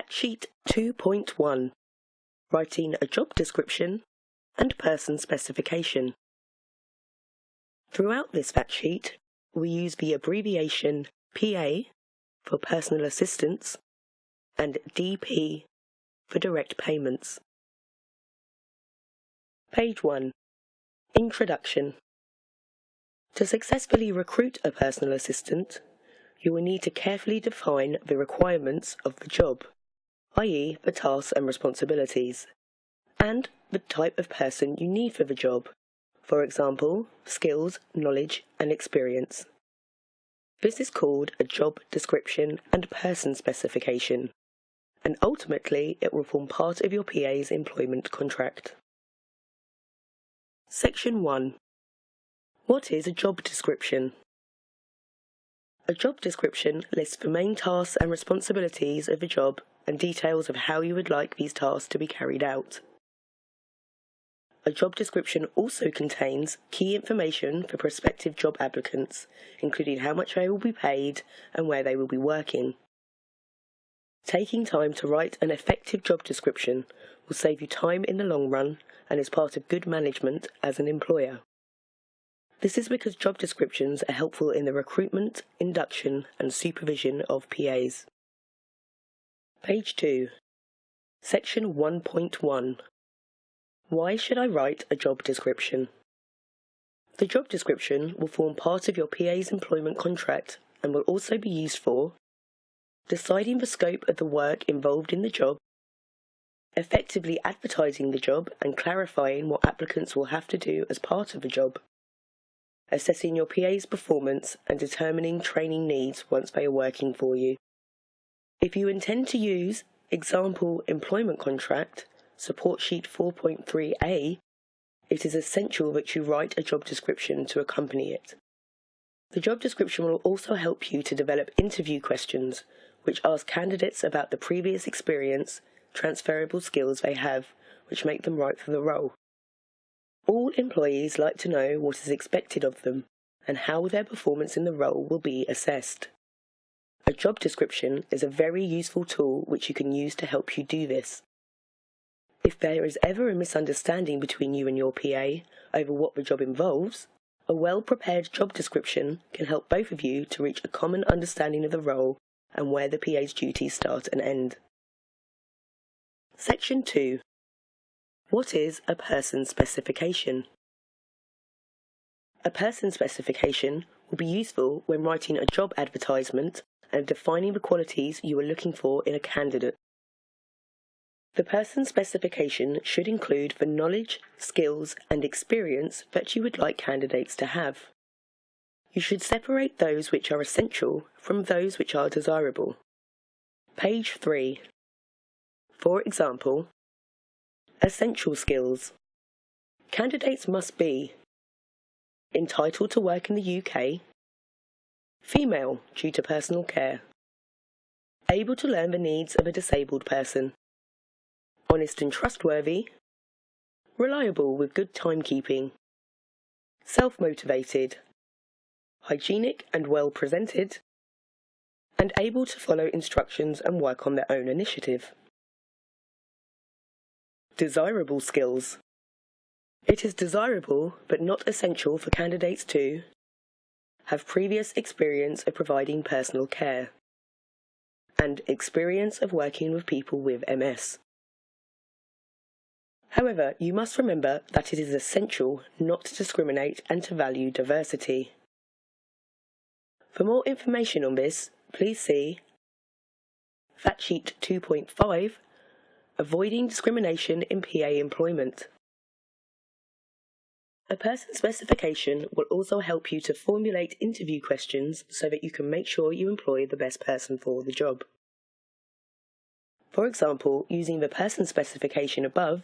Factsheet 2.1 Writing a job description and person specification. Throughout this factsheet, we use the abbreviation PA for personal assistance and DP for direct payments. Page 1. Introduction. To successfully recruit a personal assistant, you will need to carefully define the requirements of the job, i.e. the tasks and responsibilities, and the type of person you need for the job, for example, skills, knowledge and experience. This is called a job description and person specification, and ultimately it will form part of your PA's employment contract. Section 1. What is a job description? A job description lists the main tasks and responsibilities of the job and details of how you would like these tasks to be carried out. A job description also contains key information for prospective job applicants, including how much they will be paid and where they will be working. Taking time to write an effective job description will save you time in the long run and is part of good management as an employer. This is because job descriptions are helpful in the recruitment, induction and supervision of PAs. Page 2. Section 1.1. Why should I write a job description? The job description will form part of your PA's employment contract and will also be used for deciding the scope of the work involved in the job, effectively advertising the job and clarifying what applicants will have to do as part of the job, assessing your PA's performance and determining training needs once they are working for you. If you intend to use example employment contract, support sheet 4.3a, it is essential that you write a job description to accompany it. The job description will also help you to develop interview questions, which ask candidates about the previous experience, transferable skills they have, which make them right for the role. All employees like to know what is expected of them and how their performance in the role will be assessed. A job description is a very useful tool which you can use to help you do this. If there is ever a misunderstanding between you and your PA over what the job involves, a well-prepared job description can help both of you to reach a common understanding of the role and where the PA's duties start and end. Section 2. What is a person specification? A person specification will be useful when writing a job advertisement and defining the qualities you are looking for in a candidate. The person specification should include the knowledge, skills and experience that you would like candidates to have. You should separate those which are essential from those which are desirable. Page 3. For example, essential skills. Candidates must be entitled to work in the UK, female due to personal care, able to learn the needs of a disabled person, honest and trustworthy, reliable with good timekeeping, self-motivated, hygienic and well presented, and able to follow instructions and work on their own initiative. Desirable skills. It is desirable but not essential for candidates to have previous experience of providing personal care and experience of working with people with MS. However, you must remember that it is essential not to discriminate and to value diversity. For more information on this, please see Factsheet 2.5 Avoiding Discrimination in PA Employment. A person specification will also help you to formulate interview questions so that you can make sure you employ the best person for the job. For example, using the person specification above,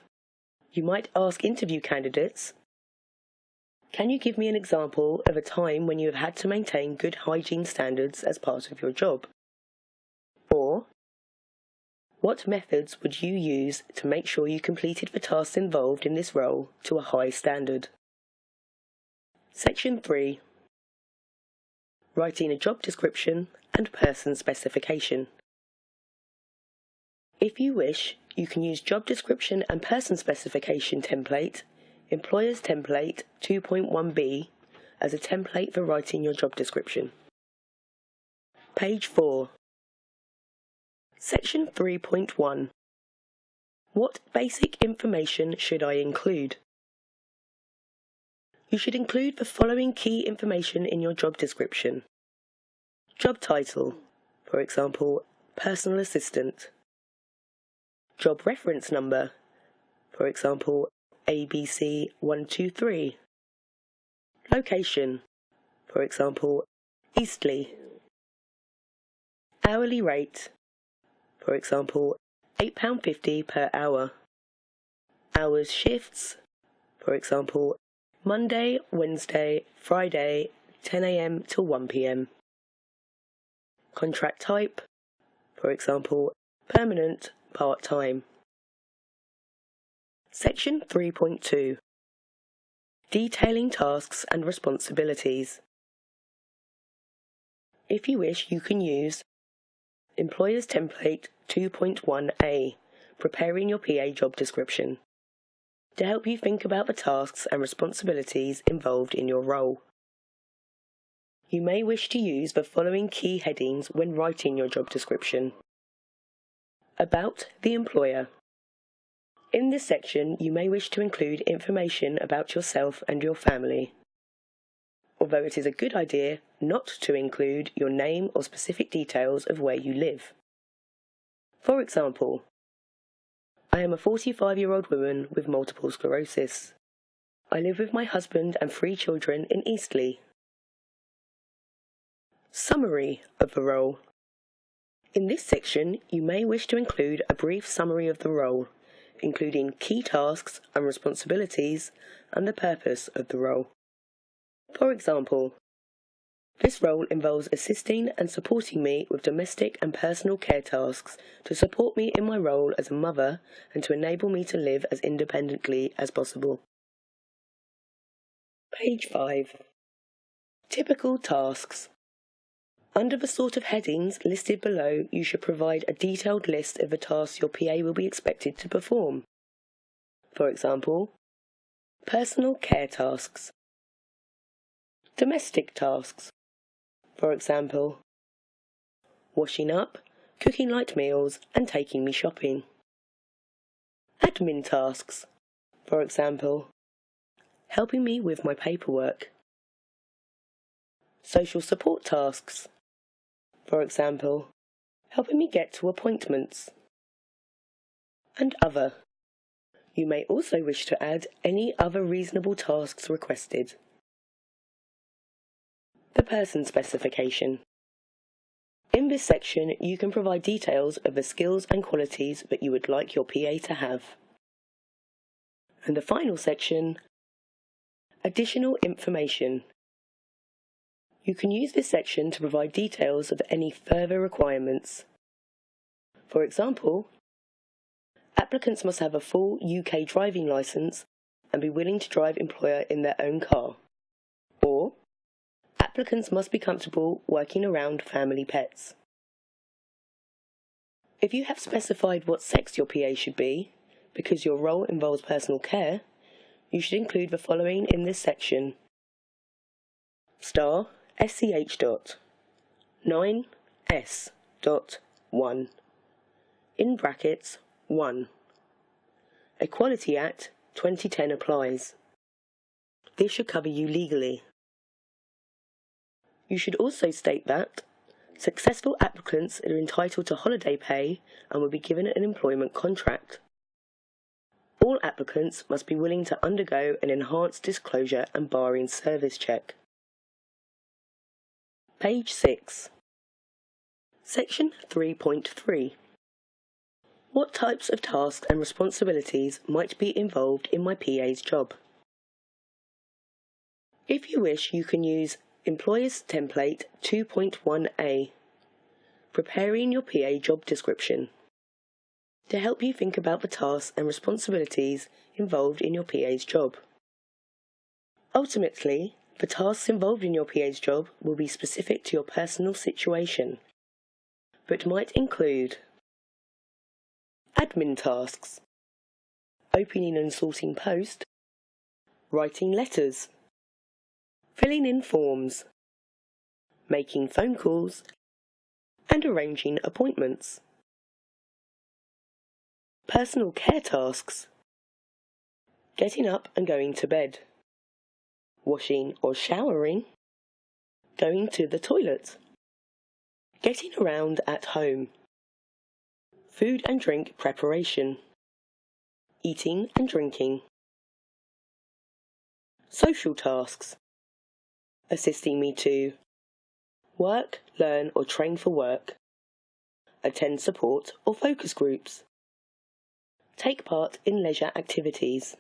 you might ask interview candidates, can you give me an example of a time when you have had to maintain good hygiene standards as part of your job? Or, what methods would you use to make sure you completed the tasks involved in this role to a high standard? Section 3. Writing a job description and person specification. If you wish, you can use Job Description and Person Specification template, Employer's Template 2.1b, as a template for writing your job description. Page 4. Section 3.1. What basic information should I include? You should include the following key information in your job description. Job title, for example, personal assistant. Job reference number, for example, ABC123. Location, for example, Eastleigh. Hourly rate, for example, £8.50 per hour. Hours shifts, for example, Monday, Wednesday, Friday, 10 a.m. till 1 p.m. Contract type, for example, permanent, part-time. Section 3.2. Detailing tasks and responsibilities. If you wish, you can use Employer's Template 2.1a, preparing your PA job description, to help you think about the tasks and responsibilities involved in your role. You may wish to use the following key headings when writing your job description. About the employer. In this section, you may wish to include information about yourself and your family, although it is a good idea not to include your name or specific details of where you live. For example, I am a 45-year-old woman with multiple sclerosis. I live with my husband and 3 children in Eastleigh. Summary of the role. In this section, you may wish to include a brief summary of the role, including key tasks and responsibilities and the purpose of the role. For example, this role involves assisting and supporting me with domestic and personal care tasks to support me in my role as a mother and to enable me to live as independently as possible. Page 5. Typical tasks. Under the sort of headings listed below, you should provide a detailed list of the tasks your PA will be expected to perform. For example, personal care tasks. Domestic tasks. For example, washing up, cooking light meals, and taking me shopping. Admin tasks. For example, helping me with my paperwork. Social support tasks. For example, helping me get to appointments. And other. You may also wish to add any other reasonable tasks requested. The person specification. In this section, you can provide details of the skills and qualities that you would like your PA to have. And the final section, additional information. You can use this section to provide details of any further requirements. For example, applicants must have a full UK driving licence and be willing to drive employer in their own car. Or, applicants must be comfortable working around family pets. If you have specified what sex your PA should be, because your role involves personal care, you should include the following in this section. *SCH. 9S.1 in brackets 1. Equality Act 2010 applies. This should cover you legally. You should also state that successful applicants are entitled to holiday pay and will be given an employment contract. All applicants must be willing to undergo an enhanced disclosure and barring service check. Page 6. Section 3.3. What types of tasks and responsibilities might be involved in my PA's job? If you wish, you can use Employer's Template 2.1a, preparing your PA job description, to help you think about the tasks and responsibilities involved in your PA's job. Ultimately, the tasks involved in your PA's job will be specific to your personal situation, but might include admin tasks, opening and sorting post, writing letters, filling in forms, making phone calls, and arranging appointments. Personal care tasks, getting up and going to bed, washing or showering, going to the toilet, getting around at home, food and drink preparation, eating and drinking. Social tasks, assisting me to work, learn or train for work, attend support or focus groups, take part in leisure activities,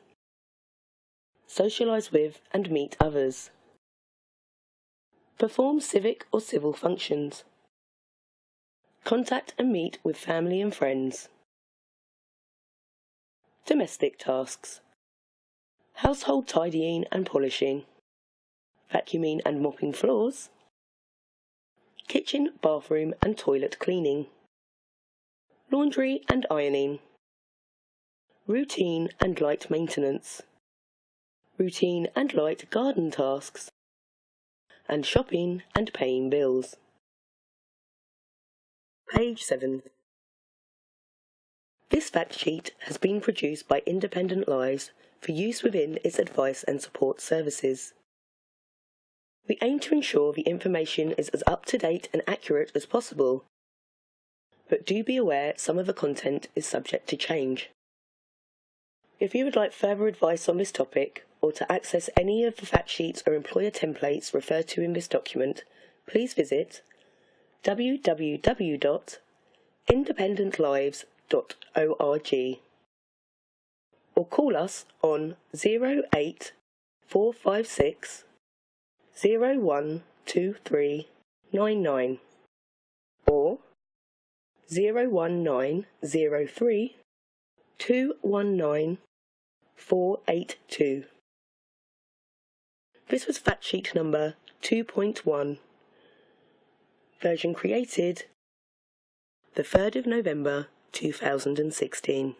socialise with and meet others, perform civic or civil functions, contact and meet with family and friends. Domestic tasks, household tidying and polishing, vacuuming and mopping floors, kitchen, bathroom and toilet cleaning, laundry and ironing, routine and light maintenance, routine and light garden tasks, and shopping and paying bills. Page 7. This fact sheet has been produced by Independent Lives for use within its advice and support services. We aim to ensure the information is as up-to-date and accurate as possible, but do be aware some of the content is subject to change. If you would like further advice on this topic, or to access any of the fact sheets or employer templates referred to in this document, please visit www.independentlives.org or call us on 08456 012399 or 01903 219 482. This was fact sheet number 2.1, version created the 3rd of November 2016.